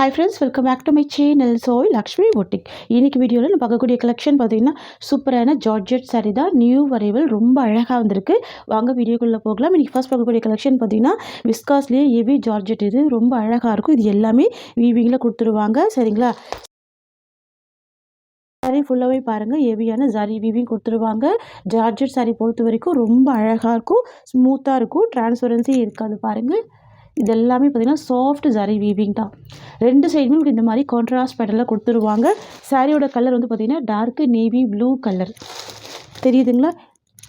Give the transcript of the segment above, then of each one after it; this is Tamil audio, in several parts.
Hi friends, welcome back to my channel. Lakshmi boutique. இன்னைக்கு வீடியோவில் நம்ம பார்க்கக்கூடிய கலெக்ஷன் பார்த்தீங்கன்னா சூப்பரான ஜார்ஜெட் சாரீ தான். நியூ வரைவல் ரொம்ப அழகாக வந்திருக்கு. வாங்க வீடியோக்குள்ளே போகலாம். இன்றைக்கி ஃபர்ஸ்ட் பார்க்கக்கூடிய கலெக்ஷன் பார்த்தீங்கன்னா விஸ்காஸ்லேயே ஹெவி ஜார்ஜெட். இது ரொம்ப அழகாக இருக்கும். இது எல்லாமே வீவிங்கில் கொடுத்துருவாங்க. சரிங்களா? சாரீ ஃபுல்லாகவே பாருங்கள், ஹெவியான ஜரி வீவிங் கொடுத்துருவாங்க. ஜார்ஜெட் சாரீ பொறுத்த வரைக்கும் ரொம்ப அழகாக இருக்கும், ஸ்மூத்தாக இருக்கும், டிரான்ஸ்பரன்சி இருக்காது. பாருங்கள், இது எல்லாமே பார்த்திங்கன்னா சாஃப்ட் ஜரி வீவிங் தான். ரெண்டு சைடுமே உங்களுக்கு இந்த மாதிரி கான்ட்ராஸ்ட் பேட்டர்னில் கொடுத்துருவாங்க. சாரியோட கலர் வந்து பார்த்திங்கன்னா டார்க் நேவி ப்ளூ கலர் தெரியுதுங்களா?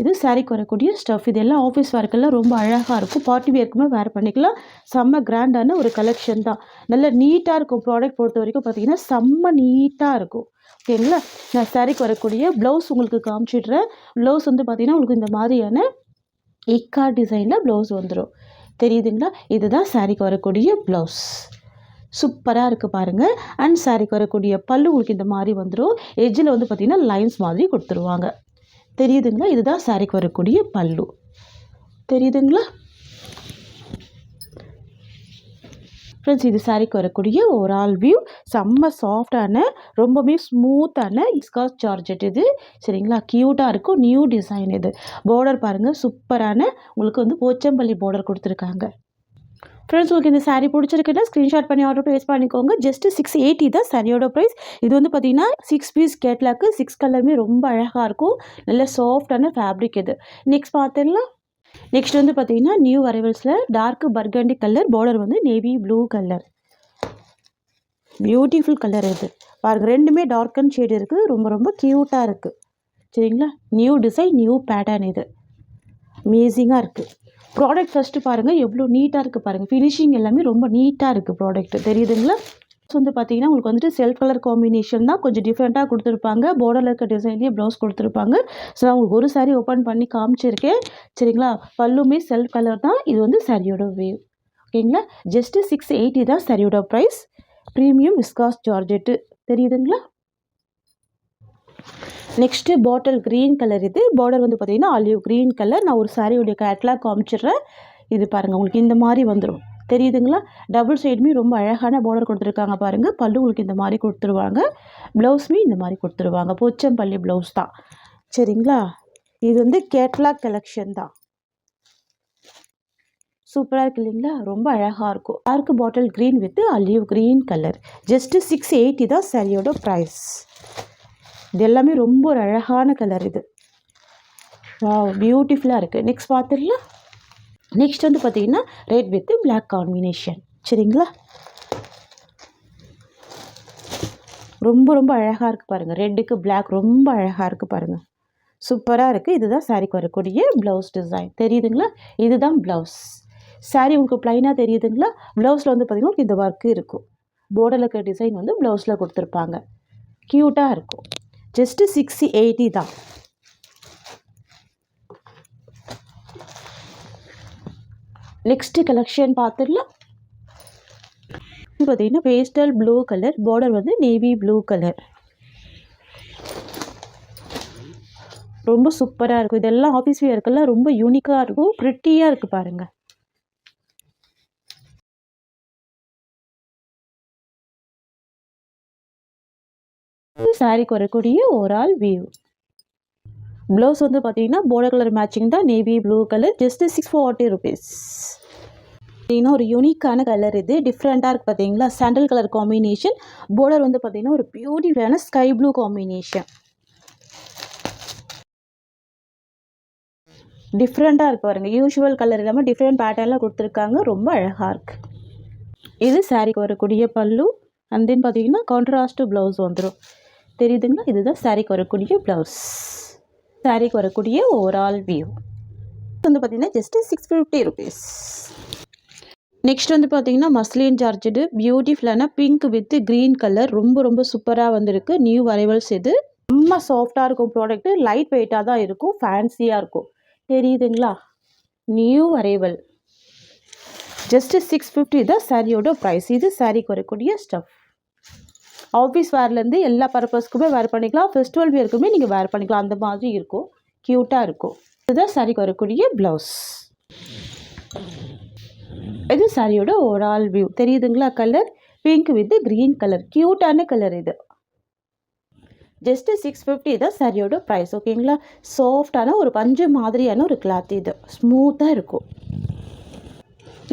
இது சாரீக்கு வரக்கூடிய ஸ்டஃப். இதெல்லாம் ஆஃபீஸ் ஒர்க்கெல்லாம் ரொம்ப அழகாக இருக்கும். பார்ட்டி வேர்க்குமே வேர் பண்ணிக்கலாம். செம்ம கிராண்டான ஒரு கலெக்ஷன் தான். நல்ல நீட்டாக இருக்கும். ப்ராடக்ட் பொறுத்த வரைக்கும் பார்த்திங்கன்னா செம்ம நீட்டாக இருக்கும். ஓகேங்களா? நான் சாரீக்கு வரக்கூடிய ப்ளவுஸ் உங்களுக்கு காமிச்சிடுறேன். ப்ளவுஸ் வந்து பார்த்திங்கன்னா உங்களுக்கு இந்த மாதிரியான இக்கா டிசைனில் ப்ளவுஸ் வந்துடும். தெரியுதுங்களா? இதுதான் சாரீக்கு வரக்கூடிய ப்ளவுஸ். சூப்பராக இருக்குது பாருங்கள். அண்ட் சாரீக்கு வரக்கூடிய பல்லு உங்களுக்கு இந்த மாதிரி வந்துடும். எஜ்ஜில் வந்து பார்த்திங்கன்னா லைன்ஸ் மாதிரி கொடுத்துருவாங்க. தெரியுதுங்களா? இதுதான் சாரீக்கு வரக்கூடிய பல்லு. தெரியுதுங்களா ஃப்ரெண்ட்ஸ்? இது சாரீக்கு வரக்கூடிய ஒரு ஆல் வியூ. செம்ம சாஃப்டான, ரொம்பவே ஸ்மூத்தான விஸ்காஸ் ஜார்ஜெட் இது. சரிங்களா? க்யூட்டாக இருக்கும். நியூ டிசைன் இது. பார்டர் பாருங்கள், சூப்பரான உங்களுக்கு வந்து போச்சம்பள்ளி பார்டர் கொடுத்துருக்காங்க. ஃப்ரெண்ட்ஸ், உங்களுக்கு இந்த சாரீ பிடிச்சிருக்குன்னா ஸ்க்ரீன்ஷாட் பண்ணி ஆர்டர் ப்ளேஸ் பண்ணிக்கோங்க. ஜஸ்ட் 680 தான் சாரியோட ப்ரைஸ். இது வந்து பார்த்திங்கன்னா 6 பீஸ் கேட்லாக்கு. 6 கலருமே ரொம்ப அழகாக இருக்கும். நல்ல சாஃப்டான ஃபேப்ரிக் இது. நெக்ஸ்ட் பார்த்துடலாம். நெக்ஸ்ட் வந்து பார்த்திங்கன்னா நியூ அரைவல்ஸில் டார்க் பர்கண்டி கலர், பார்டர் வந்து navy blue colour. Beautiful colour இது பாருங்கள். ரெண்டுமே டார்க் அண்ட் ஷேட் இருக்குது. ரொம்ப ரொம்ப க்யூட்டாக இருக்குது. சரிங்களா? New design, new pattern. இது அமேசிங்காக இருக்குது. ப்ராடக்ட் ஃபஸ்ட்டு பாருங்கள், எவ்வளோ நீட்டாக இருக்குது பாருங்கள். ஃபினிஷிங் எல்லாமே ரொம்ப நீட்டாக இருக்குது ப்ராடக்ட். தெரியுதுங்களா? வந்து பார்த்திங்கன்னா உங்களுக்கு வந்துட்டு செல்ஃப் கலர் காம்பினேஷன் தான். கொஞ்சம் டிஃப்ரெண்ட்டாக கொடுத்துருப்பாங்க. பார்டரில் இருக்க டிசைன்லேயே ப்ளவுஸ் கொடுத்துருப்பாங்க. ஸோ நான் உங்களுக்கு ஒரு சாரீ ஓப்பன் பண்ணி காமிச்சிருக்கேன். சரிங்களா? பல்லுமே செல்ஃப் கலர் தான். இது வந்து சாரியோட வேவ். ஓகேங்களா? ஜஸ்ட்டு 680 தான் சாரியோட ப்ரைஸ். Premium viscose georgette. தெரியுதுங்களா? Next bottle green colour. இது பார்டர் வந்து பார்த்திங்கன்னா ஆலிவ் க்ரீன் கலர். நான் ஒரு சாரியோடைய கேட்லாக் காமிச்சிடுறேன். இது பாருங்கள், உங்களுக்கு இந்த மாதிரி வந்துடும். தெரியுதுங்களா? டபுள் சைடுமே ரொம்ப அழகான பார்டர் கொடுத்துருக்காங்க பாருங்கள். பல்லு உங்களுக்கு இந்த மாதிரி கொடுத்துருவாங்க. ப்ளவுஸுமே இந்த மாதிரி கொடுத்துருவாங்க. போச்சம்பள்ளி ப்ளவுஸ் தான். சரிங்களா? இது வந்து கேட்லாக் கலெக்ஷன் தான். சூப்பராக இருக்குது இல்லைங்களா? ரொம்ப அழகாக இருக்கும். Dark bottle green with olive green colour. Just 680 தான் சாரியோட ப்ரைஸ். இது எல்லாமே ரொம்ப ஒரு அழகான கலர். இது பியூட்டிஃபுல்லாக இருக்குது. நெக்ஸ்ட் பார்த்துடலாம். நெக்ஸ்ட் வந்து பார்த்திங்கன்னா ரெட் வித் பிளாக் காம்பினேஷன். சரிங்களா? ரொம்ப ரொம்ப அழகாக இருக்குது பாருங்கள். ரெட்டுக்கு பிளாக் ரொம்ப அழகாக இருக்குது பாருங்கள். சூப்பராக இருக்குது. இதுதான் சாரீக்கு வரக்கூடிய ப்ளவுஸ் டிசைன். தெரியுதுங்களா? இதுதான் ப்ளவுஸ். சாரீ உங்களுக்கு ப்ளைனாக தெரியுதுங்களா? ப்ளவுஸில் வந்து பார்த்திங்கன்னா இந்த ஒர்க்கு இருக்கும். பார்டரில் இருக்கிற டிசைன் வந்து ப்ளவுஸில் கொடுத்துருப்பாங்க. க்யூட்டாக இருக்கும். ஜஸ்ட்டு 680 தான். நெக்ஸ்ட்டு கலெக்ஷன் பார்த்துடலாம். பார்த்திங்கன்னா பேஸ்டல் ப்ளூ கலர், பார்டர் வந்து நேவி ப்ளூ கலர். ரொம்ப சூப்பராக இருக்கும். இதெல்லாம் ஆஃபீஸ் வியர்க்கெல்லாம் ரொம்ப யூனிக்காக இருக்கும். ப்ரிட்டியாக இருக்குது பாருங்கள். சாரிக்கு வரக்கூடிய ஓவரால் வியூ. ப்ளவுஸ் வந்து பார்த்தீங்கன்னா பார்டர் கலர் மேட்சிங் தான், navy blue colour. Just 640 rupees. பார்த்தீங்கன்னா ஒரு யூனிக்கான கலர். இது டிஃப்ரெண்ட்டாக இருக்குது பார்த்தீங்களா? Sandal colour combination. பார்டர் வந்து பார்த்தீங்கன்னா ஒரு பியூட்டிஃபுல்லான ஸ்கை ப்ளூ காம்பினேஷன். டிஃப்ரெண்ட்டாக இருக்குது பாருங்கள். யூஷுவல் கலர் இல்லாமல் டிஃப்ரெண்ட் பேட்டர்னில் கொடுத்துருக்காங்க. ரொம்ப அழகாக இருக்குது. இது சாரிக்கு வரக்கூடிய பல்லு. அண்ட் தென் பார்த்தீங்கன்னா கான்ட்ராஸ்ட் ப்ளவுஸ் வந்துடும். தெரியுதுங்களா? இதுதான் சாரிக்கு வரக்கூடிய ப்ளவுஸ். சாரிக்கு வரக்கூடிய ஓவரால் வியூ வந்து பார்த்திங்கன்னா ஜஸ்ட்டு 650 ருபீஸ். நெக்ஸ்ட் வந்து பார்த்திங்கன்னா மஸ்லின் ஜார்ஜெட்டு. பியூட்டிஃபுல்லான பிங்க் வித் க்ரீன் கலர். ரொம்ப ரொம்ப சூப்பராக வந்திருக்கு. New arrivals. இது ரொம்ப சாஃப்டாக இருக்கும் ப்ராடக்ட்டு. லைட் வெயிட்டாக தான் இருக்கும். ஃபேன்சியாக இருக்கும். தெரியுதுங்களா? New arrival. ஜஸ்ட்டு 650 தான் சாரியோட ப்ரைஸ். இது சாரிக்கு வரக்கூடிய ஸ்டஃப். ஆஃபீஸ் வேர்லேருந்து எல்லா பர்பஸ்க்குமே வேர் பண்ணிக்கலாம். ஃபெஸ்டிவல் வியருக்குமே நீங்கள் வேர் பண்ணிக்கலாம். அந்த மாதிரி இருக்கும். க்யூட்டாக இருக்கும். இதுதான் சாரிக்கு வரக்கூடிய ப்ளவுஸ். இது சாரியோட ஓவரால் வியூ. தெரியுதுங்களா? Colour pink with green colour, க்யூட்டான கலர் இது. ஜஸ்ட்டு 650 தான் சாரியோட ப்ரைஸ். ஓகேங்களா? சாஃப்டான ஒரு பஞ்சு மாதிரியான ஒரு கிளாத் இது, ஸ்மூத்தாக இருக்கும்.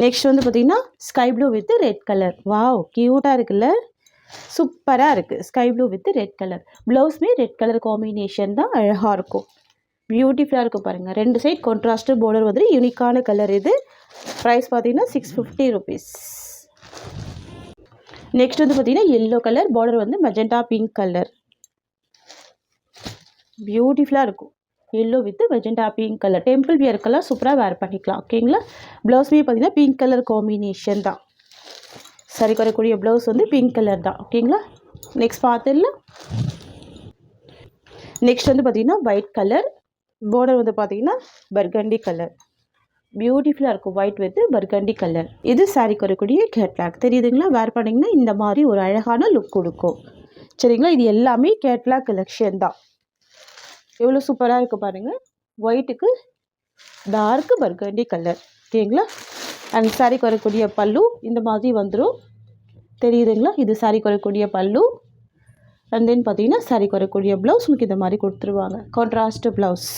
நெக்ஸ்ட் வந்து பார்த்திங்கன்னா sky blue with red colour. Wow, க்யூட்டாக இருக்குல்ல, சூப்பராக இருக்குது. Sky blue with red colour, ப்ளவுஸ்மே ரெட் கலர் காம்பினேஷன் தான், அழகாக இருக்கும், பியூட்டிஃபுல்லாக இருக்கும் பாருங்கள். 2 சைட் கான்ட்ராஸ்ட் பார்டர் வந்து யூனிக்கான கலர் இது. ப்ரைஸ் பார்த்தீங்கன்னா 650 ருபீஸ். நெக்ஸ்ட் வந்து பார்த்தீங்கன்னா எல்லோ கலர், பார்டர் வந்து மெஜெண்டா பிங்க் கலர், பியூட்டிஃபுல்லாக இருக்கும். Yellow with magenta pink colour, temple வியர்க்கெல்லாம் சூப்பராக வேர் பண்ணிக்கலாம். ஓகேங்களா? ப்ளவுஸ்மே பார்த்தீங்கன்னா பிங்க் கலர் காம்பினேஷன் தான். சரி வரக்கூடிய ப்ளவுஸ் வந்து பிங்க் கலர் தான். ஓகேங்களா? நெக்ஸ்ட் பார்த்துடலாம். நெக்ஸ்ட் வந்து பார்த்தீங்கன்னா ஒயிட் கலர், பார்டர் வந்து பார்த்தீங்கன்னா பர்கண்டி கலர், பியூட்டிஃபுல்லாக இருக்கும். White with burgundy colour. இது சாரிக்கு வரக்கூடிய கேட்லாக். தெரியுதுங்களா? வேர் பண்ணிங்கன்னா இந்த மாதிரி ஒரு அழகான லுக் கொடுக்கும். சரிங்களா? இது எல்லாமே கேட்லாக் கலெக்ஷன் தான். எவ்வளோ சூப்பராக இருக்குது பாருங்கள். ஒயிட்டுக்கு டார்க்கு பர்கண்டி கலர். ஓகேங்களா? அண்ட் சாரிக்கு வரக்கூடிய பல்லு இந்த மாதிரி வந்துடும். தெரியுதுங்களா? இது சாரிக்கு வரக்கூடிய பல்லு. அண்ட் தென் பார்த்தீங்கன்னா சாரிக்கு வரக்கூடிய ப்ளவுஸ் உங்களுக்கு இந்த மாதிரி கொடுத்துருவாங்க, கான்ட்ராஸ்ட் ப்ளவுஸ்.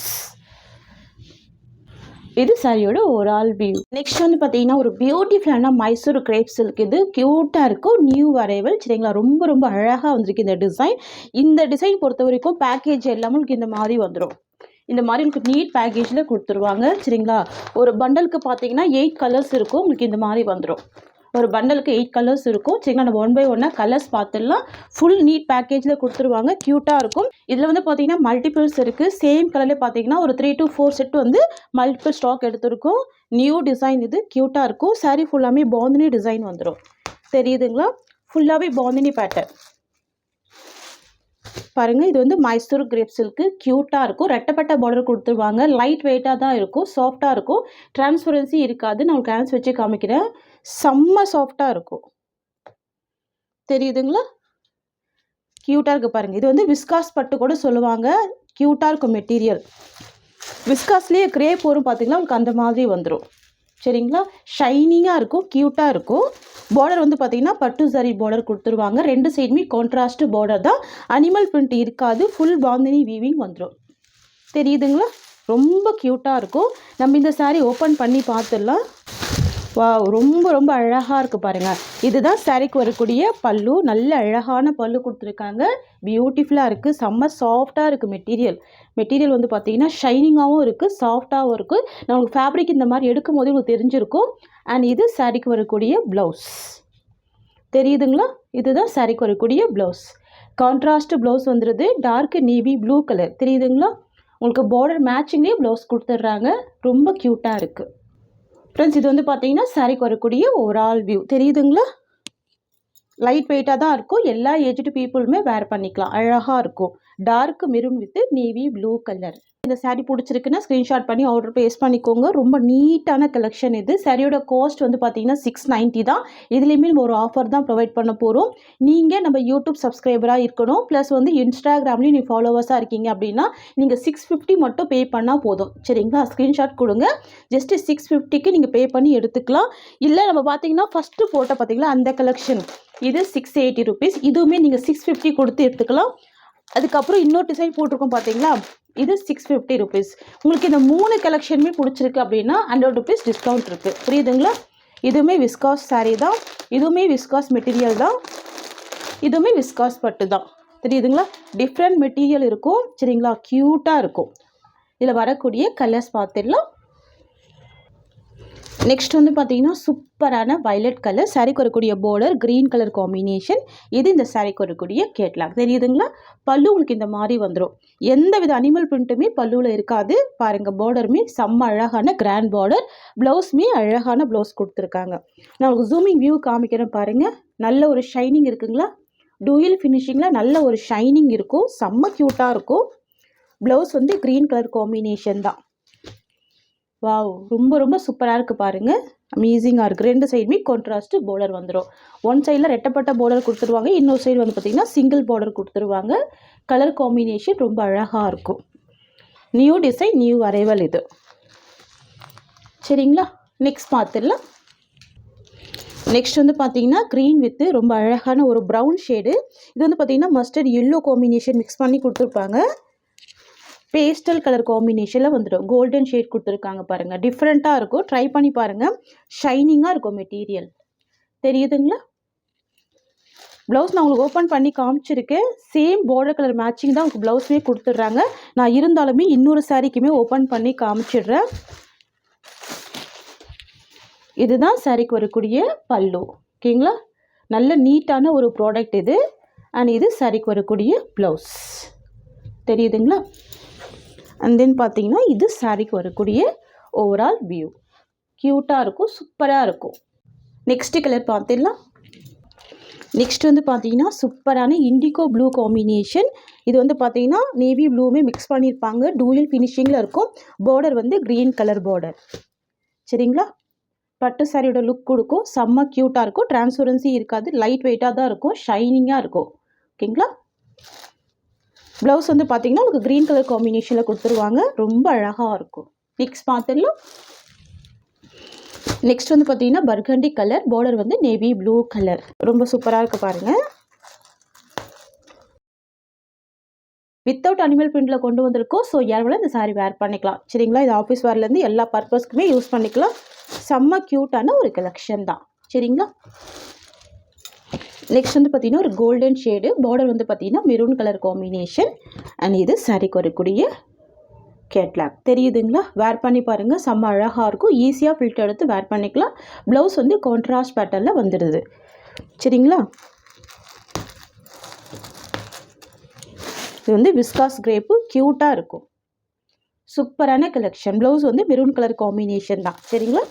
இது சாரியோட ஓவரால் வியூ. நெக்ஸ்ட் வந்து பார்த்தீங்கன்னா ஒரு பியூட்டிஃபுல்லான மைசூர் கிரேப் சில்க். இது க்யூட்டாக இருக்கும், நியூ அரைவல். சரிங்களா? ரொம்ப ரொம்ப அழகாக வந்திருக்கு இந்த டிசைன். இந்த டிசைன் பொறுத்த வரைக்கும் பேக்கேஜ் எல்லாமே உங்களுக்கு இந்த மாதிரி வந்துடும். இந்த மாதிரி உங்களுக்கு நீட் பேக்கேஜில் கொடுத்துருவாங்க. சரிங்களா? ஒரு பண்டலுக்கு பார்த்தீங்கன்னா 8 கலர்ஸ் இருக்கும். உங்களுக்கு இந்த மாதிரி வந்துடும். ஒரு பண்டலுக்கு 8 கலர்ஸ் இருக்கும். சரிங்களா? நம்ம 1 பை 1 கலர்ஸ் பார்த்துடலாம். ஃபுல் நீட் பேக்கேஜில் கொடுத்துருவாங்க, க்யூட்டாக இருக்கும். இதில் வந்து பார்த்தீங்கன்னா மல்டிபிள்ஸ் இருக்குது. சேம் கலர்லேயே பார்த்தீங்கன்னா ஒரு 3 to 4 செட் வந்து மல்டிபிள் ஸ்டாக் எடுத்திருக்கும். நியூ டிசைன் இது, க்யூட்டாக இருக்கும். சாரீ ஃபுல்லாமே பாந்தினி டிசைன் வந்துடும். தெரியுதுங்களா? ஃபுல்லாகவே பாந்தினி பேட்டர்ன் பாருங்கள். இது வந்து மைசூர் கிரேப் சில்க்கு, க்யூட்டாக இருக்கும். ரெட்டப்பட்ட பார்டர் கொடுத்துருவாங்க. லைட் வெயிட்டாக தான் இருக்கும், சாஃப்டாக இருக்கும், டிரான்ஸ்பரன்சி இருக்காது. நான் கேன்ஸ் வச்சு காமிக்கிறேன். செம்ம சாஃப்டாக இருக்கும். தெரியுதுங்களா? க்யூட்டாக இருக்குது பாருங்கள். இது வந்து விஸ்காஸ் பட்டு கூட சொல்லுவாங்க. க்யூட்டாக இருக்கும் மெட்டீரியல். விஸ்காஸ்லேயே கிரேப் வரும் பார்த்தீங்களா, உங்களுக்கு அந்த மாதிரி வந்துடும். சரிங்களா? ஷைனிங்காக இருக்கும், க்யூட்டாக இருக்கும். பார்டர் வந்து பார்த்தீங்கன்னா பட்டு சாரி பார்டர் கொடுத்துருவாங்க. 2 சைடுமே கான்ட்ராஸ்ட் பார்டர் தான், அனிமல் பிரிண்ட் இருக்காது, ஃபுல் பாந்தினி வீவிங் வந்துடும். தெரியுதுங்களா? ரொம்ப க்யூட்டாக இருக்கும். நம்ம இந்த சாரீ ஓப்பன் பண்ணி பார்த்துடலாம். வா, ரொம்ப ரொம்ப அழகாக இருக்குது பாருங்கள். இதுதான் சாரீக்கு வரக்கூடிய பல்லு. நல்ல அழகான பல்லு கொடுத்துருக்காங்க, பியூட்டிஃபுல்லாக இருக்குது, செம்ம சாஃப்டாக இருக்குது மெட்டீரியல். மெட்டீரியல் வந்து பார்த்தீங்கன்னா ஷைனிங்காகவும் இருக்குது, சாஃப்டாகவும் இருக்குது. நம்மளுக்கு ஃபேப்ரிக் இந்த மாதிரி எடுக்கும் போது உங்களுக்கு தெரிஞ்சிருக்கும். அண்ட் இது சாரீக்கு வரக்கூடிய ப்ளவுஸ். தெரியுதுங்களா? இதுதான் சாரீக்கு வரக்கூடிய ப்ளவுஸ். கான்ட்ராஸ்ட் ப்ளவுஸ் வந்துடுது, டார்க் நேவி ப்ளூ கலர். தெரியுதுங்களா? உங்களுக்கு பார்டர் மேட்சிங்லேயே ப்ளவுஸ் கொடுத்துட்றாங்க, ரொம்ப க்யூட்டாக இருக்குது. ஃப்ரெண்ட்ஸ், இது வந்து பார்த்தீங்கன்னா சாரீக்கு வரக்கூடிய ஓவரால் வியூ. தெரியுதுங்களா? லைட் வெயிட்டாக தான் இருக்கும், எல்லா ஏஜ்டு பீப்புளுமே வேர் பண்ணிக்கலாம், அழகாக இருக்கும். Dark maroon with navy blue colour. இந்த சாரீ பிடிச்சிருக்குன்னா ஸ்க்ரீன்ஷாட் பண்ணி ஆர்டர் ப்ளேஸ் பண்ணிக்கோங்க. ரொம்ப நீட்டான கலெக்ஷன் இது. சாரியோட காஸ்ட் வந்து பார்த்தீங்கன்னா 690 தான். இதுலேயுமே நம்ம ஒரு ஆஃபர் தான் ப்ரொவைட் பண்ண போகிறோம். நீங்கள் நம்ம யூடியூப் சப்ஸ்கிரைபராக இருக்கணும், ப்ளஸ் வந்து இன்ஸ்டாகிராம்லேயும் நீங்கள் ஃபாலோவர்ஸாக இருக்கீங்க அப்படின்னா நீங்கள் 650 மட்டும் பே பண்ணால் போதும். சரிங்களா? ஸ்க்ரீன்ஷாட் கொடுங்க. ஜஸ்ட்டு 650க்கு நீங்கள் பே பண்ணி எடுத்துக்கலாம். இல்லை நம்ம பார்த்தீங்கன்னா ஃபஸ்ட்டு ஃபோட்டோ பார்த்தீங்களா அந்த கலெக்ஷன், இது 680 ருபீஸ். இதுவுமே நீங்கள் 650 கொடுத்து எடுத்துக்கலாம். அதுக்கப்புறம் இன்னொரு டிசைன் போட்டிருக்கோம் பார்த்தீங்களா, இது 650 ருபீஸ். உங்களுக்கு இந்த 3 கலெக்ஷனுமே பிடிச்சிருக்கு அப்படின்னா 100 ருபீஸ் டிஸ்கவுண்ட் இருக்குது. புரியுதுங்களா? இதுவுமே விஸ்காஸ் சாரீ தான், இதுவுமே விஸ்காஸ் மெட்டீரியல் தான், இதுவுமே விஸ்காஸ் பட்டு தான். தெரியுதுங்களா? டிஃப்ரெண்ட் மெட்டீரியல் இருக்கும். சரிங்களா? க்யூட்டாக இருக்கும். இதில் வரக்கூடிய கலர்ஸ் பார்த்துடலாம். நெக்ஸ்ட் வந்து பார்த்தீங்கன்னா சூப்பரான வயலட் கலர், சாரீக்கு வரக்கூடிய பார்டர் க்ரீன் கலர் காம்பினேஷன். இது இந்த சாரீக்கு வரக்கூடிய கேட்லாக். தெரியுதுங்களா? பல்லு உங்களுக்கு இந்த மாதிரி வந்துடும். எந்த வித அனிமல் பிரிண்ட்டுமே பல்லுவில் இருக்காது. பாருங்கள், பார்டருமே செம்ம அழகான கிராண்ட் பார்டர், ப்ளவுஸுமே அழகான ப்ளவுஸ் கொடுத்துருக்காங்க. நான் உங்களுக்கு ஜூமிங் வியூ காமிக்கிறேன் பாருங்கள். நல்ல ஒரு ஷைனிங் இருக்குங்களா? டூயல் ஃபினிஷிங்கில் நல்ல ஒரு ஷைனிங் இருக்கும், செம்ம க்யூட்டாக இருக்கும். ப்ளவுஸ் வந்து க்ரீன் கலர் காம்பினேஷன் தான். வாவ், ரொம்ப ரொம்ப சூப்பராக இருக்குது பாருங்கள், அமேசிங்காக இருக்குது. 2 சைடுமே கான்ட்ராஸ்ட் பார்டர் வந்துடும். ஒன் சைடில் ரெட்டப்பட்ட பார்டர் கொடுத்துருவாங்க, இன்னொரு சைடு வந்து பார்த்திங்கன்னா சிங்கிள் பார்டர் கொடுத்துருவாங்க. கலர் காம்பினேஷன் ரொம்ப அழகாக இருக்கும். நியூ டிசைன், நியூ அரைவல் இது. சரிங்களா? நெக்ஸ்ட் பார்த்துடலாம். நெக்ஸ்ட் வந்து பார்த்தீங்கன்னா க்ரீன் வித் ரொம்ப அழகான ஒரு ப்ரௌன் ஷேடு. இது வந்து பார்த்தீங்கன்னா மஸ்டர்ட் எல்லோ காம்பினேஷன் மிக்ஸ் பண்ணி கொடுத்துருப்பாங்க. பேஸ்டல் கலர் காம்பினேஷனில் வந்துடும். கோல்டன் ஷேட் கொடுத்துருக்காங்க பாருங்கள். டிஃப்ரெண்ட்டாக இருக்கும். ட்ரை பண்ணி பாருங்கள். ஷைனிங்காக இருக்கும் மெட்டீரியல். தெரியுதுங்களா? ப்ளவுஸ் நான் உங்களுக்கு ஓப்பன் பண்ணி காமிச்சிருக்கேன். சேம் பார்டர் கலர் மேட்சிங் தான் உங்களுக்கு ப்ளவுஸுமே கொடுத்துட்றாங்க. நான் இருந்தாலுமே இன்னொரு சாரீக்குமே ஓப்பன் பண்ணி காமிச்சிடுறேன். இதுதான் சாரீக்கு வரக்கூடிய பல்லு. ஓகேங்களா? நல்ல நீட்டான ஒரு ப்ராடக்ட் இது. அண்ட் இது சாரீக்கு வரக்கூடிய ப்ளவுஸ். தெரியுதுங்களா? அண்ட் தென் பார்த்தீங்கன்னா இது சாரீக்கு வரக்கூடிய ஓவரால் வியூ. க்யூட்டாக இருக்கும், சூப்பராக இருக்கும். நெக்ஸ்ட்டு கலர் பார்த்துடலாம். நெக்ஸ்ட் வந்து பார்த்தீங்கன்னா சூப்பரான இண்டிகோ ப்ளூ காம்பினேஷன். இது வந்து பார்த்தீங்கன்னா நேவி ப்ளூவுமே மிக்ஸ் பண்ணியிருப்பாங்க. டூயல் ஃபினிஷிங்கில் இருக்கும். பார்டர் வந்து க்ரீன் கலர் பார்டர். சரிங்களா? பட்டு சாரியோட லுக் கொடுக்கும். செம்ம க்யூட்டாக இருக்கும். டிரான்ஸ்பரன்சி இருக்காது. லைட் வெயிட்டாக தான் இருக்கும். ஷைனிங்காக இருக்கும். ஓகேங்களா? ப்ளவுஸ் வந்து பார்த்தீங்கன்னா உங்களுக்கு க்ரீன் கலர் காம்பினேஷனில் கொடுத்துருவாங்க. ரொம்ப அழகாக இருக்கும். நெக்ஸ்ட் பார்த்துடலாம். நெக்ஸ்ட் வந்து பார்த்தீங்கன்னா பர்கண்டி கலர். பார்டர் வந்து நேவி ப்ளூ கலர். ரொம்ப சூப்பராக இருக்குது பாருங்கள். வித்தவுட் அனிமல் பிரிண்டில் கொண்டு வந்திருக்கோம். ஸோ யாரும் இந்த சாரீ வேர் பண்ணிக்கலாம். சரிங்களா? இது ஆஃபீஸ் வேர்லேருந்து எல்லா பர்பஸ்க்குமே யூஸ் பண்ணிக்கலாம். செம்ம க்யூட்டான ஒரு கலெக்ஷன் தான். சரிங்களா? நெக்ஸ்ட் வந்து பார்த்தீங்கன்னா ஒரு கோல்டன் ஷேடு. பார்டர் வந்து பார்த்தீங்கன்னா மெரூன் கலர் காம்பினேஷன். அண்ட் இது சாரீக்கு வரக்கூடிய கேட்லாக். தெரியுதுங்களா? வேர் பண்ணி பாருங்கள். செம்ம அழகாக இருக்கும். ஈஸியாக ஃபில்டர் எடுத்து வேர் பண்ணிக்கலாம். ப்ளவுஸ் வந்து கான்ட்ராஸ்ட் பேட்டர்னில் வந்துடுது. சரிங்களா? இது வந்து விஸ்காஸ் கிரேப்பு. க்யூட்டாக இருக்கும். சூப்பரான கலெக்ஷன். ப்ளவுஸ் வந்து மெரூன் கலர் காம்பினேஷன் தான். சரிங்களா?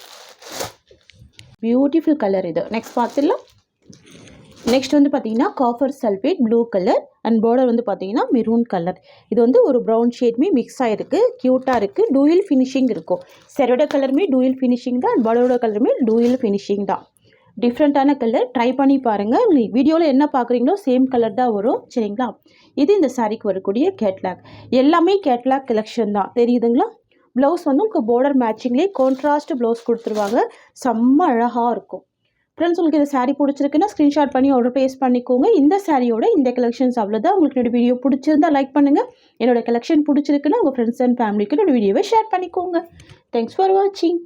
பியூட்டிஃபுல் கலர் இது. நெக்ஸ்ட் பார்த்துடலாம். நெக்ஸ்ட் வந்து பார்த்தீங்கன்னா copper sulphate blue colour. And border வந்து பார்த்தீங்கன்னா மெரூன் கலர். இது வந்து ஒரு ப்ரௌன் ஷேட்மே மிக்ஸ் ஆகிருக்கு. க்யூட்டாக இருக்குது. டூயல் ஃபினிஷிங் இருக்கும். சரியோட கலருமே டூயல் ஃபினிஷிங் தான். அண்ட் பார்டரோட கலருமே டூயல் ஃபினிஷிங் தான். டிஃப்ரெண்ட்டான கலர். ட்ரை பண்ணி பாருங்கள். வீடியோவில் என்ன பார்க்குறீங்களோ சேம் கலர் தான் வரும். சரிங்களா? இது இந்த சாரீக்கு வரக்கூடிய கேட்லாக். எல்லாமே கேட்லாக் கலெக்ஷன் தான். தெரியுதுங்களா? ப்ளவுஸ் வந்து உங்களுக்கு பார்டர் மேட்சிங்லேயே கான்ட்ராஸ்ட் ப்ளவுஸ் கொடுத்துருவாங்க. செம்ம அழகாக இருக்கும். ஃப்ரெண்ட்ஸ், உங்களுக்கு இந்த சாரீ பிடிச்சிருக்குன்னா ஸ்க்ரீன்ஷாட் பண்ணி ஆர்டர் ப்ளேஸ் பண்ணிக்கோங்க. இந்த சாரியோட இந்த கலெக்ஷன்ஸ் அவ்வளோதான். உங்களுக்கு என்னோட வீடியோ பிடிச்சிருந்தா லைக் பண்ணுங்கள். என்னோட கலெக்ஷன் பிடிச்சிருக்குன்னா உங்கள் ஃப்ரெண்ட்ஸ் அண்ட் ஃபேமிலிக்கு என்னோட வீடியோவை ஷேர் பண்ணிக்கோங்க. தேங்க்ஸ் ஃபார் வாட்சிங்.